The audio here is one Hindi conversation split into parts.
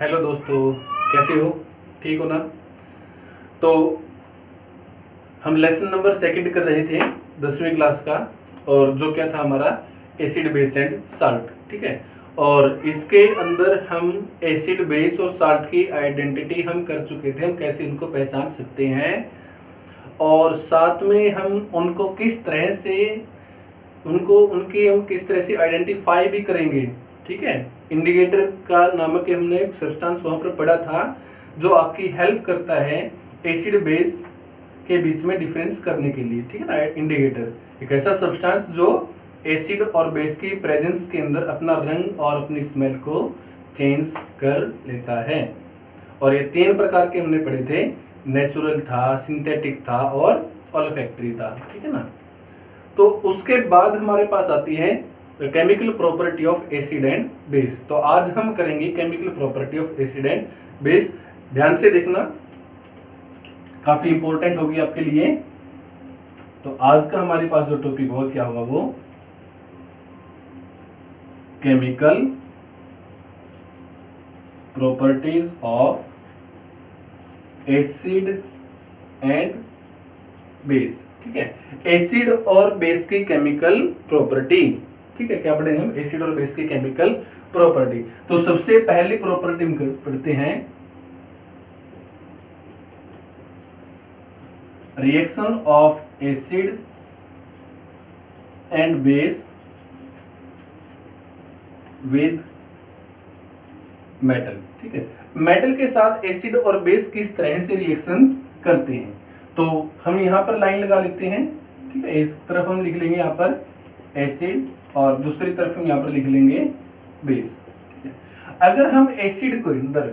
हेलो दोस्तों, कैसे हो? ठीक हो ना? तो हम लेसन नंबर सेकंड कर रहे थे 10वीं क्लास का, और जो क्या था हमारा एसिड बेस एंड साल्ट। ठीक है, और इसके अंदर हम एसिड बेस और साल्ट की आइडेंटिटी हम कर चुके थे, हम कैसे इनको पहचान सकते हैं, और साथ में हम उनको किस तरह से हम किस तरह से आइडेंटिफाई भी करेंगे। ठीक है, इंडिकेटर का नामक हमने एक सब्सटेंस वहां पर पढ़ा था जो आपकी हेल्प करता है एसिड बेस के बीच में डिफरेंस करने के लिए। ठीक है ना, इंडिकेटर एक ऐसा सब्सटेंस जो एसिड और बेस की प्रेजेंस के अंदर अपना रंग और अपनी स्मेल को चेंज कर लेता है। और ये 3 प्रकार के हमने पढ़े थे, नेचुरल था, सिंथेटिक था और ऑल्फैक्टरी था। ठीक है ना, तो उसके बाद हमारे पास आती है chemical property of acid and base. तो आज हम करेंगे chemical property of acid and base. ध्यान से देखना, काफी इंपॉर्टेंट होगी आपके लिए। तो आज का हमारे पास जो टॉपिक होगा क्या होगा, वो chemical properties of acid and base. ठीक है, एसिड और बेस की केमिकल प्रॉपर्टी। ठीक है, क्या पढ़ेंगे हम? एसिड और बेस की केमिकल प्रॉपर्टी। तो सबसे पहली प्रॉपर्टी हम पढ़ते हैं reaction of acid and base with metal. ठीक है, मेटल के साथ एसिड और बेस किस तरह से रिएक्शन करते हैं। तो हम यहां पर लाइन लगा लेते हैं। ठीक है, इस तरफ हम लिख लेंगे यहाँ पर एसिड और दूसरी तरफ हम यहाँ पर लिख लेंगे बेस। ठीक है, अगर हम एसिड को अंदर,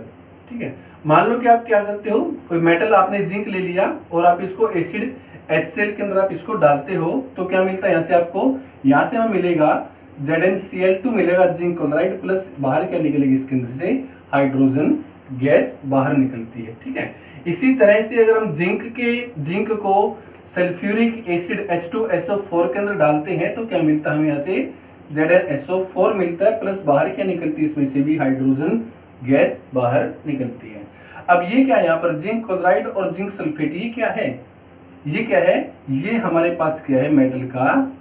ठीक है, मान लो कि आप क्या करते हो, कोई मेटल आपने जिंक ले लिया और आप इसको एसिड HCl के अंदर आप इसको डालते हो, तो क्या मिलता है यहाँ से आपको? यहाँ से हमें मिलेगा ZnCl2 मिलेगा, जिंक क्लोराइड, प्लस बाहर क्या निकलेगी इसके अंदर से? हाइड्रोजन गैस बाहर निकलती है। ठीक है, इसी तरह से अगर हम जिंक को सल्फ्यूरिक एसिड H2SO4 के अंदर डालते हैं तो क्या मिलता है हमें? यहाँ से ZnSO4 मिलता है, प्लस बाहर क्या निकलती है इसमें से भी? हाइड्रोजन गैस बाहर निकलती है। अब ये क्या है यहाँ पर? जिंक क्लोराइड और जिंक सल्फेट, ये क्या है? ये क्या है? ये हमारे पास क्या है? मेटल का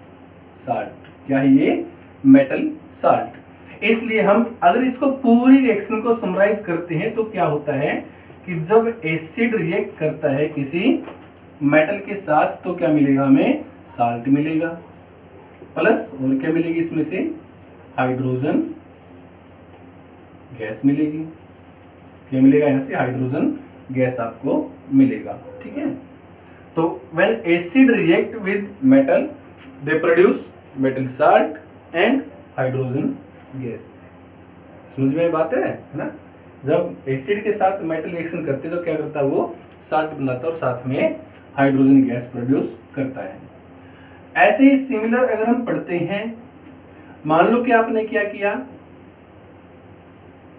साल्ट। क्या है ये? Metal salt. इसलिए हम अगर इसको पूरी रिएक्शन को समराइज करते हैं तो क्या होता है कि जब एसिड रिएक्ट करता है किसी मेटल के साथ तो क्या मिलेगा हमें? साल्ट मिलेगा, प्लस और क्या मिलेगी इसमें से? हाइड्रोजन गैस मिलेगी। क्या मिलेगा यहाँ से? हाइड्रोजन गैस आपको मिलेगा। ठीक है, तो when acid react with metal they produce metal salt and hydrogen gas. समझ में बात है ना? जब एसिड के साथ मेटल रिएक्शन करते हैं तो क्या करता है? वो साल्ट बनाता है और साथ में हाइड्रोजन गैस प्रोड्यूस करता है। ऐसे ही सिमिलर अगर हम पढ़ते हैं, मान लो कि आपने क्या किया,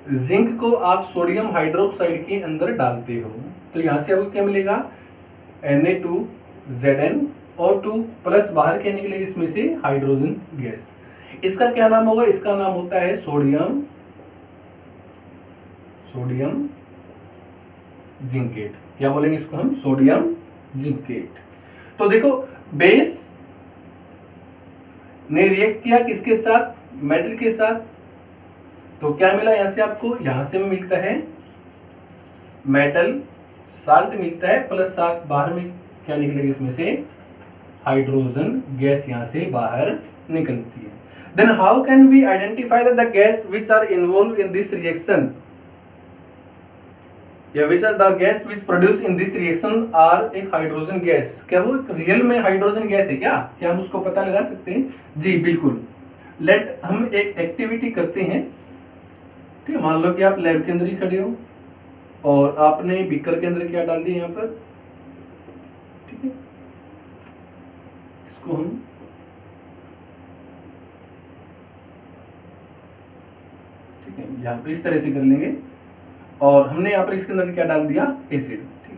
जिंक को आप सोडियम हाइड्रोक्साइड के अंदर डालते हो, तो यहां से आपको क्या मिलेगा? Na2ZnO2 प्लस बाहर क्या निकलेगी इसमें से? Hydrogen gas. इसका क्या नाम होगा? इसका नाम होता है सोडियम जिंकेट। क्या बोलेंगे इसको हम? Sodium zincate. तो देखो, बेस ने रिएक्ट किया किसके साथ? मेटल के साथ। तो क्या मिला यहां से आपको? यहां से मिलता है मेटल साल्ट मिलता है, प्लस साथ बाहर में क्या निकलेगी इसमें से? हाइड्रोजन गैस यहां से बाहर निकलती है। Then how can we identify the gas which are involve in this reaction, या which are the gas which produced in this reaction are a hydrogen gas। क्या वो रियल में हाइड्रोजन गैस है क्या? क्या हम उसको पता लगा सकते हैं? जी बिल्कुल। लेट हम एक एक्टिविटी करते हैं। ठीक है, मान लो कि आप लैब के अंदर ही खड़े हो और आपने बीकर के अंदर क्या डाल दिया यहाँ पर? ठीक है, इसको हम ठीक है यहाँ पर इस तरह से कर लेंगे, और हमने यहाँ पर इसके अंदर क्या डाल दिया? एसिड। ठीक है,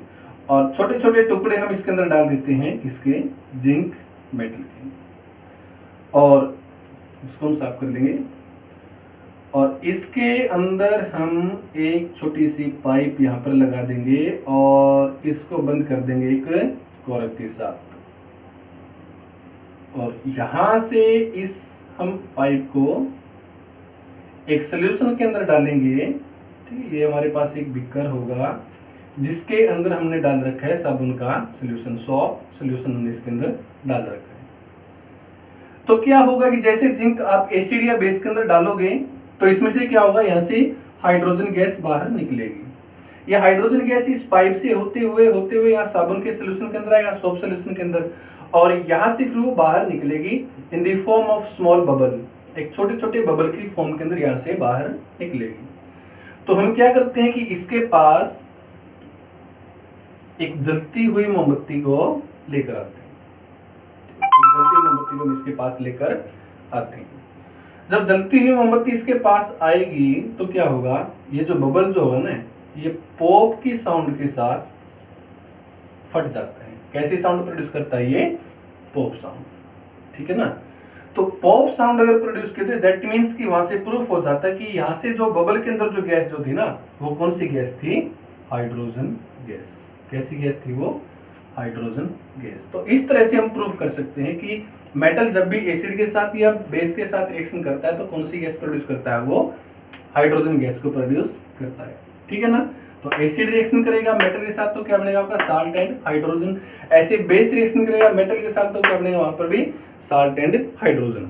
और छोटे छोटे टुकड़े हम इसके अंदर डाल देते हैं किसके? जिंक मेटल के, और इसको हम साफ कर लेंगे। और इसके अंदर हम एक छोटी सी पाइप यहाँ पर लगा देंगे और इसको बंद कर देंगे एक कॉर्क के साथ, और यहां से इस हम पाइप को एक सोल्यूशन के अंदर डालेंगे। ठीक है, ये हमारे पास एक बीकर होगा जिसके अंदर हमने डाल रखा है साबुन का सोल्यूशन, सॉप सोल्यूशन हमने इसके अंदर डाल रखा है। तो क्या होगा कि जैसे जिंक आप एसिड या बेस के अंदर डालोगे तो इसमें से क्या होगा, यहाँ से हाइड्रोजन गैस बाहर निकलेगी। यह हाइड्रोजन गैस इस पाइप से होते हुए यहाँ साबुन के सोल्यूशन के अंदर आएगा, सोप सोल्यूशन के अंदर, और यहाँ से फिर वो बाहर निकलेगी in the form of small bubble, एक छोटे छोटे बबल की फॉर्म के अंदर यहाँ से बाहर निकलेगी। तो हम क्या करते हैं कि इसके पास एक जलती हुई मोमबत्ती को लेकर आते हैं, जलती हुई मोमबत्ती को हम इसके पास लेकर आते हैं। जब जलती हुई मोमबत्ती इसके पास आएगी तो क्या होगा, ये जो बबल जो होगा ना, ये पॉप की साउंड के साथ फट जाता है। कैसे साउंड प्रोड्यूस करता है ये, पॉप साउंड, ठीक है ना। तो पॉप साउंड अगर प्रोड्यूस किया तो दैट मींस कि वहां से प्रूफ हो जाता है कि यहाँ से जो बबल के अंदर जो गैस जो थी ना, वो कौन सी गैस थी, हाइड्रोजन गैस। कैसी गैस थी वो, हाइड्रोजन गैस। तो इस तरह से हम प्रूफ कर सकते हैं कि मेटल जब भी एसिड के साथ या बेस के साथ रिएक्शन करता है तो कौन सी गैस प्रोड्यूस करता है, वो हाइड्रोजन गैस को प्रोड्यूस करता है, ठीक है ना। तो एसिड रिएक्शन करेगा मेटल के साथ तो क्या बनेगा आपका, साल्ट एंड हाइड्रोजन। ऐसे बेस रिएक्शन करेगा मेटल के साथ तो क्या बनेगा, वहां पर भी साल्ट एंड हाइड्रोजन।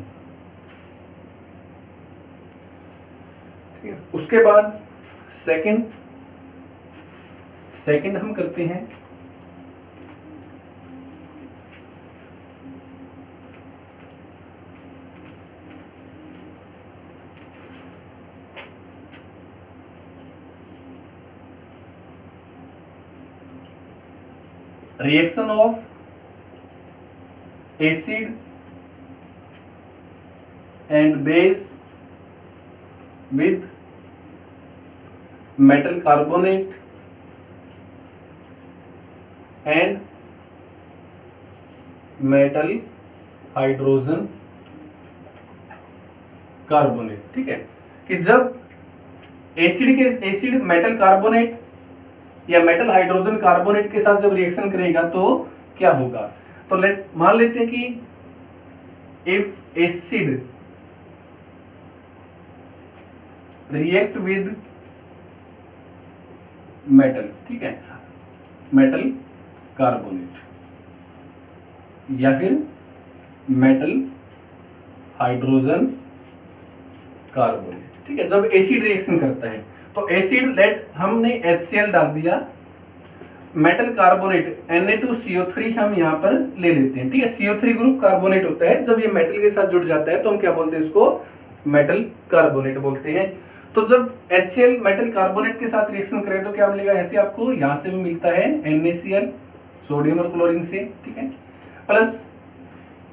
ठीक है, उसके बाद सेकंड हम करते हैं reaction of acid and base with metal carbonate and metal hydrogen carbonate. ठीक है, कि जब एसिड मेटल कार्बोनेट या मेटल हाइड्रोजन कार्बोनेट के साथ जब रिएक्शन करेगा तो क्या होगा। तो मान लेते हैं कि if acid react with metal, ठीक है, मेटल कार्बोनेट या फिर मेटल हाइड्रोजन कार्बोनेट, ठीक है, जब एसिड रिएक्शन करता है तो एसिड हमने HCl डाल दिया, मेटल कार्बोनेट Na2CO3 हम यहाँ पर ले लेते हैं, ठीक है। CO3 ग्रुप कार्बोनेट होता है, जब ये मेटल के साथ जुड़ जाता है तो हम क्या बोलते हैं, इसको मेटल कार्बोनेट बोलते हैं। तो जब HCl मेटल कार्बोनेट के साथ रिएक्शन करे तो क्या मिलेगा, ऐसे आपको यहाँ से भी मिलता है NaCl सोडियम और क्लोरीन से, ठीक है, प्लस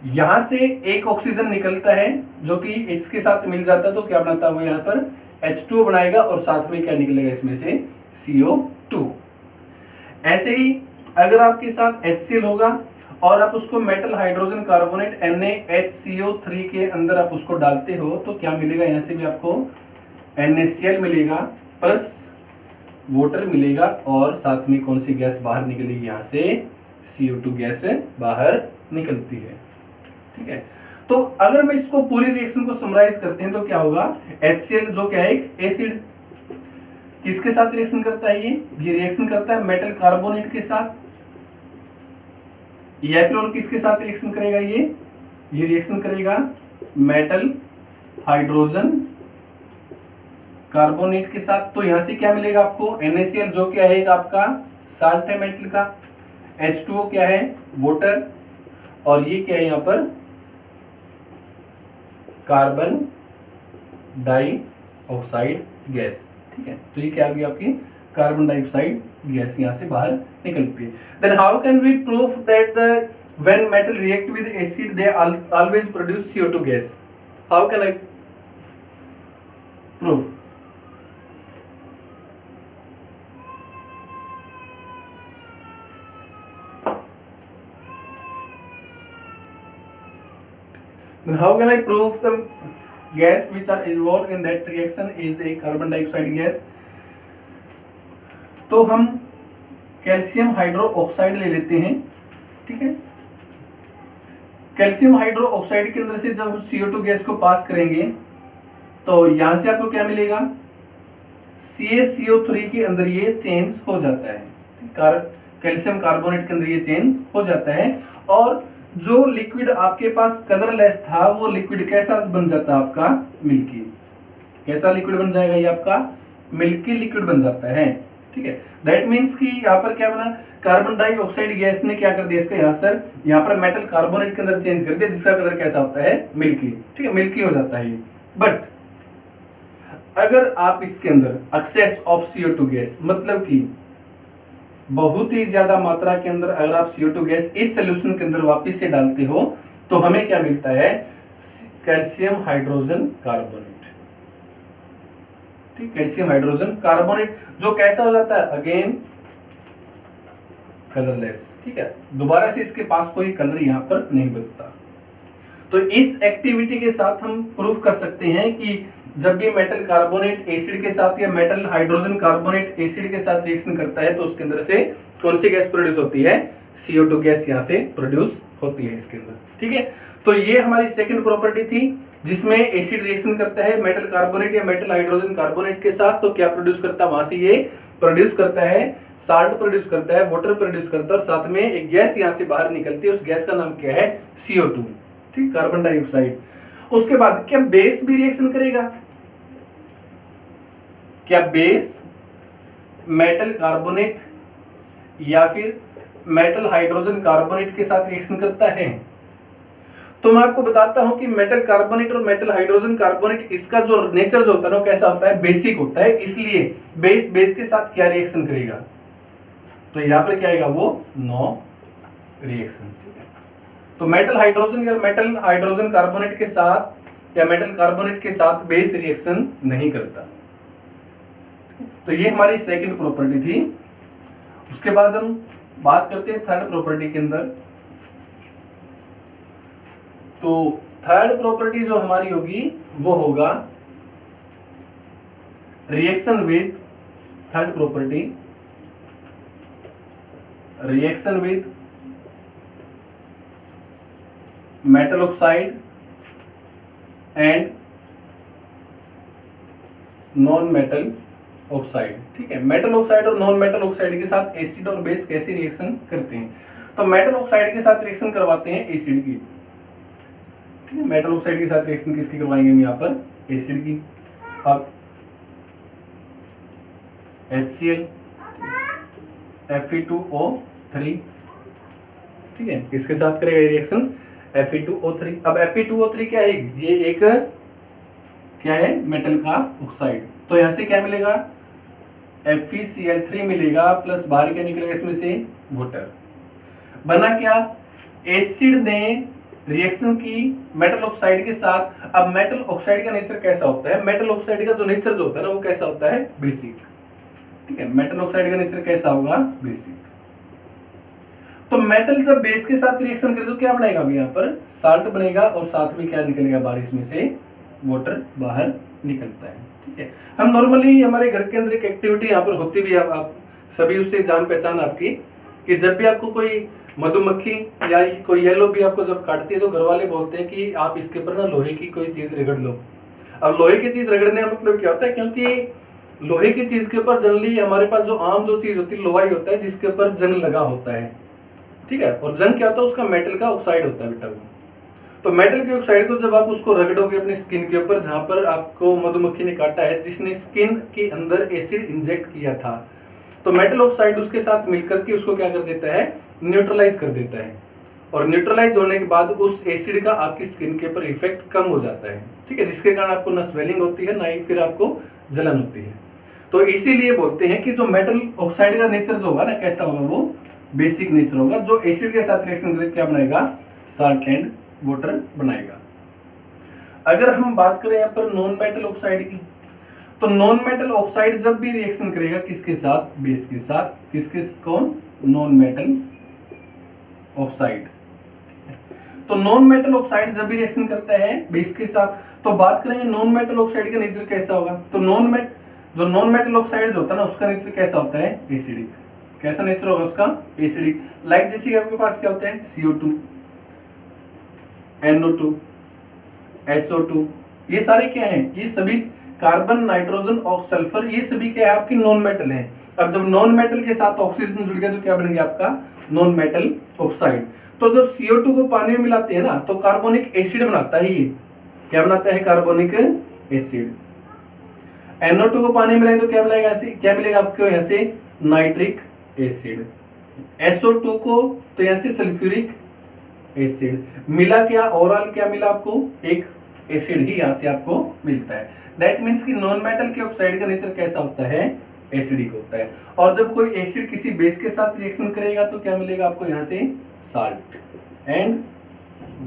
यहां से एक ऑक्सीजन निकलता है जो कि इसके साथ मिल जाता है तो क्या बनाता है वो यहाँ पर H2O बनाएगा और साथ में क्या निकलेगा इसमें से CO2। ऐसे ही अगर आपके साथ HCl होगा और आप उसको मेटल हाइड्रोजन कार्बोनेट NaHCO3 के अंदर आप उसको डालते हो तो क्या मिलेगा, यहाँ से भी आपको NaCl मिलेगा प्लस वाटर मिलेगा और साथ में कौन सी गैस बाहर निकलेगी, यहाँ से CO2 गैस बाहर निकलती है, ठीक है। तो अगर मैं इसको पूरी रिएक्शन को समराइज करते हैं तो क्या होगा, HCl जो क्या है एक एसिड, किसके साथ रिएक्शन करता है, ये रिएक्शन करता है मेटल कार्बोनेट के साथ, या फिर और किसके साथ रिएक्शन करेगा, ये रिएक्शन करेगा मेटल हाइड्रोजन कार्बोनेट के साथ। तो यहां से क्या मिलेगा आपको, NaCl जो क्या है आपका साल्ट है मेटल का, H2O क्या है वाटर, और ये क्या है यहाँ पर कार्बन डाइऑक्साइड गैस, ठीक है। तो ये क्या होगी आपकी कार्बन डाइऑक्साइड गैस यहाँ से बाहर निकलती है। Then how can we prove that the when metal react with acid they always produce CO2 gas, how can I prove. Then how can I prove them gas which are involved in that reaction is a carbon dioxide gas। तो हम कैल्शियम हाइड्रोक्साइड ले लेते हैं, ठीक है। कैल्शियम हाइड्रोक्साइड के अंदर से जब CO2 गैस को पास करेंगे तो यहां से आपको क्या मिलेगा, CaCO3 के अंदर ये चेंज हो जाता है, कैल्शियम कार्बोनेट के अंदर ये चेंज हो जाता है, और जो लिक्विड आपके पास कलरलेस था वो लिक्विड कैसा बन जाता है आपका, मिल्की। कैसा लिक्विड बन जाएगा, ये आपका मिल्की लिक्विड बन जाता है, ठीक है। दैट मीन्स कि यहाँ पर क्या बना, कार्बन डाइऑक्साइड गैस ने क्या कर दिया इसका यहाँ पर मेटल कार्बोनेट के अंदर चेंज कर दिया, जिसका कलर कैसा होता है, मिल्की, ठीक है, मिल्की हो जाता है। बट अगर आप इसके अंदर एक्सेस ऑफ CO2 गैस, मतलब कि बहुत ही ज्यादा मात्रा के अंदर अगर आप CO2 गैस इस सोल्यूशन के अंदर वापस से डालते हो तो हमें क्या मिलता है, कैल्शियम हाइड्रोजन कार्बोनेट, ठीक, कैल्शियम हाइड्रोजन कार्बोनेट, जो कैसा हो जाता है, अगेन कलरलेस, ठीक है, दोबारा से इसके पास कोई कलर यहां पर नहीं बचता। तो इस एक्टिविटी के साथ हम प्रूव कर सकते हैं कि जब भी मेटल कार्बोनेट एसिड के साथ या मेटल हाइड्रोजन कार्बोनेट एसिड के साथ रिएक्शन करता है तो उसके अंदर से कौन सी गैस प्रोड्यूस होती है, CO2 गैस यहां से प्रोड्यूस होती है इसके अंदर, ठीक है। तो ये हमारी सेकंड प्रॉपर्टी थी, जिसमें एसिड रिएक्शन करता है मेटल कार्बोनेट या मेटल हाइड्रोजन कार्बोनेट के साथ, तो क्या प्रोड्यूस करता है, वहां से ये प्रोड्यूस करता है साल्ट प्रोड्यूस करता है, वाटर प्रोड्यूस करता है, और साथ में एक गैस यहां से बाहर निकलती है, उस गैस का नाम क्या है, CO2, ठीक, कार्बन डाइऑक्साइड। उसके बाद क्या बेस भी रिएक्शन करेगा, क्या बेस मेटल कार्बोनेट या फिर मेटल हाइड्रोजन कार्बोनेट के साथ रिएक्शन करता है? तो मैं आपको बताता हूं कि मेटल कार्बोनेट और मेटल हाइड्रोजन कार्बोनेट, इसका जो नेचर जो होता है ना, कैसा होता है, बेसिक होता है, इसलिए बेस बेस के साथ क्या रिएक्शन करेगा, तो यहां पर क्या आएगा, वो नो रिएक्शन। तो मेटल हाइड्रोजन या मेटल हाइड्रोजन कार्बोनेट के साथ या मेटल कार्बोनेट के साथ बेस रिएक्शन नहीं करता। तो ये हमारी सेकंड प्रॉपर्टी थी। उसके बाद हम बात करते हैं थर्ड प्रॉपर्टी के अंदर। तो थर्ड प्रॉपर्टी जो हमारी होगी वो होगा reaction with, third property reaction with metal oxide and non metal oxide, ठीक है। मेटल ऑक्साइड और नॉन मेटल ऑक्साइड के साथ एसिड और बेस कैसे रिएक्शन करते हैं? तो मेटल ऑक्साइड के साथ रिएक्शन करवाते हैं एसिड की, ठीक है। मेटल ऑक्साइड के साथ रिएक्शन किसकी करवाएंगे हम यहाँ पर, एसिड की। अब HCl Fe2O3, ठीक है, किसके साथ करेगा रिएक्शन, Fe2O3। अब Fe2O3 क्या है, ये एक क्या है, मेटल का ऑक्साइड। तो यहां से क्या मिलेगा, FeCl3 मिलेगा, प्लस बाहर क्या निकलेगा इसमें से, वाटर। बना क्या, एसिड ने रिएक्शन की मेटल ऑक्साइड के साथ। अब मेटल ऑक्साइड का नेचर कैसा होता है, मेटल ऑक्साइड का जो नेचर जो होता है ना, वो कैसा होता है, बेसिक, ठीक है। मेटल ऑक्साइड का नेचर कैसा होगा, बेसिक। तो मेटल जब बेस के साथ रिएक्शन करे तो क्या बनेगा, अभी यहाँ पर साल्ट बनेगा, और साथ में क्या निकलेगा बाहर, इसमें से वाटर बाहर निकलता है, ठीक है। हम नॉर्मली हमारे घर के अंदर एक एक्टिविटी यहाँ पर होती भी है, आप सभी उससे जान पहचान आपकी, कि जब भी आपको कोई मधुमक्खी या कोई येलो भी आपको जब काटती है तो घर वाले बोलते हैं कि आप इसके ऊपर ना लोहे की कोई चीज रगड़ लो। अब लोहे की चीज रगड़ने का मतलब क्या होता है, क्योंकि लोहे की चीज के ऊपर जनरली हमारे पास जो आम जो चीज होती है लोहा ही होता है, जिसके ऊपर जंग लगा होता है, ठीक है। और जंग क्या होता है, उसका मेटल का ऑक्साइड होता है बेटा वो। तो मेटल के ऑक्साइड को जब आप उसको रगड़ोगे अपनी स्किन के ऊपर, जहां पर आपको मधुमक्खी ने काटा है, जिसने स्किन के अंदर एसिड इंजेक्ट किया था, तो मेटल ऑक्साइड उसके साथ मिलकर के उसको क्या कर देता है, न्यूट्रलाइज कर देता है। और न्यूट्रलाइज होने के बाद उस एसिड का आपकी स्किन के ऊपर इफेक्ट कम हो जाता है, ठीक है, जिसके कारण आपको ना स्वेलिंग होती है, ना ही फिर आपको जलन होती है। तो इसीलिए बोलते हैं कि जो मेटल ऑक्साइड का नेचर जो होगा ना, कैसा होगा, वो बेसिक नेचर होगा, जो एसिड के साथ रिएक्शन करके क्या बनाएगा, साल्ट एंड वाटर बनाएगा। अगर हम बात करें यहाँ पर नॉन मेटल ऑक्साइड की, तो नॉन मेटल ऑक्साइड जब भी रिएक्शन करेगा किसके साथ, बेस के साथ, किसके, कौन, नॉन मेटल ऑक्साइड। तो नॉन मेटल ऑक्साइड जब भी रिएक्शन करता है बेस के साथ, तो बात करेंगे नॉन मेटल ऑक्साइड का नेचर कैसा होगा। तो नॉन मेटल ऑक्साइड जो होता है ना उसका नेचर कैसा होता है, एसिडिक। कैसा नेचर होगा उसका, एसिडिक। लाइक जैसे आपके पास क्या होता है, CO2, NO2, SO2, ये सारे क्या हैं, ये सभी कार्बन, नाइट्रोजन और सल्फर, ये सभी क्या है आपके नॉन मेटल हैं। अब जब नॉन मेटल के साथ ऑक्सीजन जुड़ गया तो क्या बन गया आपका नॉन मेटल ऑक्साइड। तो जब CO2 को पानी में मिलाते हैं ना तो कार्बोनिक एसिड बनाता है, ये क्या बनाता है, कार्बोनिक एसिड। NO2 को पानी में मिलाएं तो क्या मिलेगा, क्या मिलेगा आपको यहाँ से नाइट्रिक एसिड। SO2 को तो यहाँ से सल्फ्यूरिक एसिड मिला, क्या ओवरऑल क्या मिला आपको, एक एसिड ही यहाँ से आपको मिलता है। दैट मीन्स कि नॉन मेटल के ऑक्साइड का नेचर कैसा होता है, एसिडिक होता है। और जब कोई एसिड किसी बेस के साथ रिएक्शन करेगा तो क्या मिलेगा आपको यहाँ से साल्ट एंड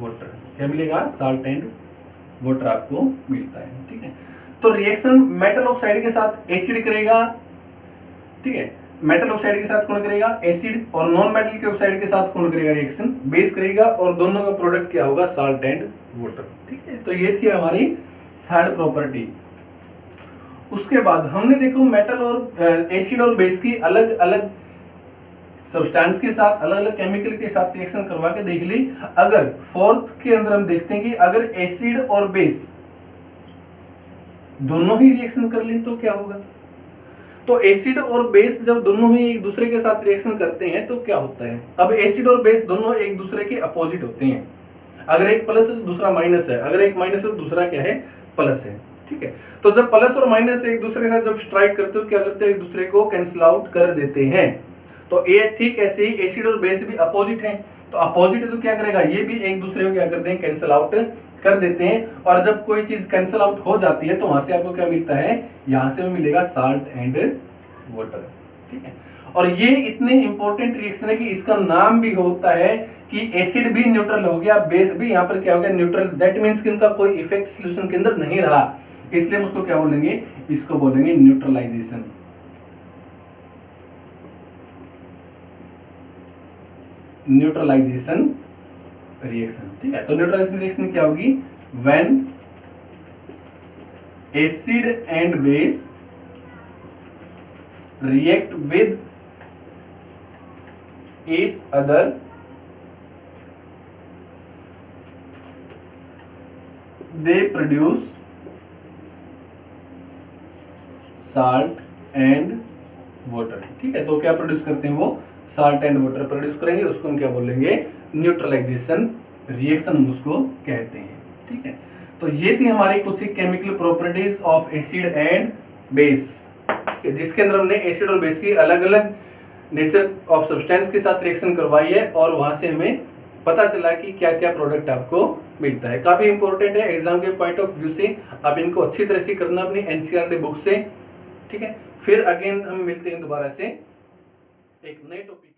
वाटर, क्या मिलेगा, साल्ट एंड वाटर आपको मिलता है। ठीक है, तो रिएक्शन मेटल ऑक्साइड के साथ एसिड करेगा, ठीक है, मेटल ऑक्साइड के साथ कौन करेगा, एसिड, और नॉन मेटल के ऑक्साइड के साथ कौन करेगा, रिएक्शन बेस करेगा, और दोनों का प्रोडक्ट क्या होगा, साल्ट एंड वाटर। ठीक है, तो ये थी हमारी थर्ड प्रॉपर्टी। उसके बाद हमने देखो मेटल और एसिड और बेस की अलग अलग सब्सटेंस के साथ, अलग अलग केमिकल के साथ रिएक्शन करवा के देख ली। अगर फोर्थ के अंदर हम देखते हैं कि अगर एसिड और बेस दोनों ही रिएक्शन कर लें तो क्या होगा। तो एसिड और बेस जब दोनों ही एक दूसरे के साथ रिएक्शन करते हैं तो क्या होता है। अब एसिड और बेस दोनों एक दूसरे के अपोजिट होते हैं। अगर एक प्लस है तो दूसरा माइनस है, अगर एक माइनस है तो दूसरा क्या है, प्लस है। ठीक है, तो जब प्लस और माइनस एक दूसरे के साथ जब स्ट्राइक करते हो क्या करते हैं, एक दूसरे को कैंसिल आउट कर देते हैं। तो ये ठीक ऐसे ही एसिड और बेस भी अपोजिट हैं, तो अपोजिट है तो क्या करेगा, ये भी एक दूसरे को क्या करते हैं, कैंसिल आउट कर देते हैं। और जब कोई चीज कैंसिल आउट हो जाती है तो वहां से आपको क्या मिलता है, यहां से मिलेगा साल्ट एंड वाटर। ठीक है, और ये इतने इंपॉर्टेंट रिएक्शन है कि इसका नाम भी होता है कि एसिड भी न्यूट्रल हो गया, बेस भी यहाँ पर क्या हो गया, न्यूट्रल। दैट मीन्स कि इनका कोई इफेक्ट सॉल्यूशन के अंदर नहीं रहा, इसलिए हम उसको क्या बोलेंगे, इसको बोलेंगे न्यूट्रलाइजेशन। Neutralisation reaction. ठीक है, तो न्यूट्रलाइजेशन रिएक्शन क्या होगी, when acid and base react with each other they produce salt and water। ठीक है, तो क्या प्रोड्यूस करते हैं, वो साल्ट एंड वाटर प्रोड्यूस करेंगे, उसको हम क्या बोलेंगे, न्यूट्रलाइजेशन रिएक्शन हम उसको कहते हैं। ठीक है, तो ये थी हमारी कुछ chemical properties of acid and base, जिसके अंदर हमने एसिड और बेस की अलग अलग नेचर ऑफ सब्सटेंस के साथ रिएक्शन करवाई है, और वहां से हमें पता चला कि क्या क्या प्रोडक्ट आपको मिलता है। काफी इंपॉर्टेंट है एग्जाम के पॉइंट ऑफ व्यू से, आप इनको अच्छी तरह से करना अपनी एनसीईआरटी बुक से। ठीक है, फिर अगेन हम मिलते हैं दोबारा से एक नए टॉपिक।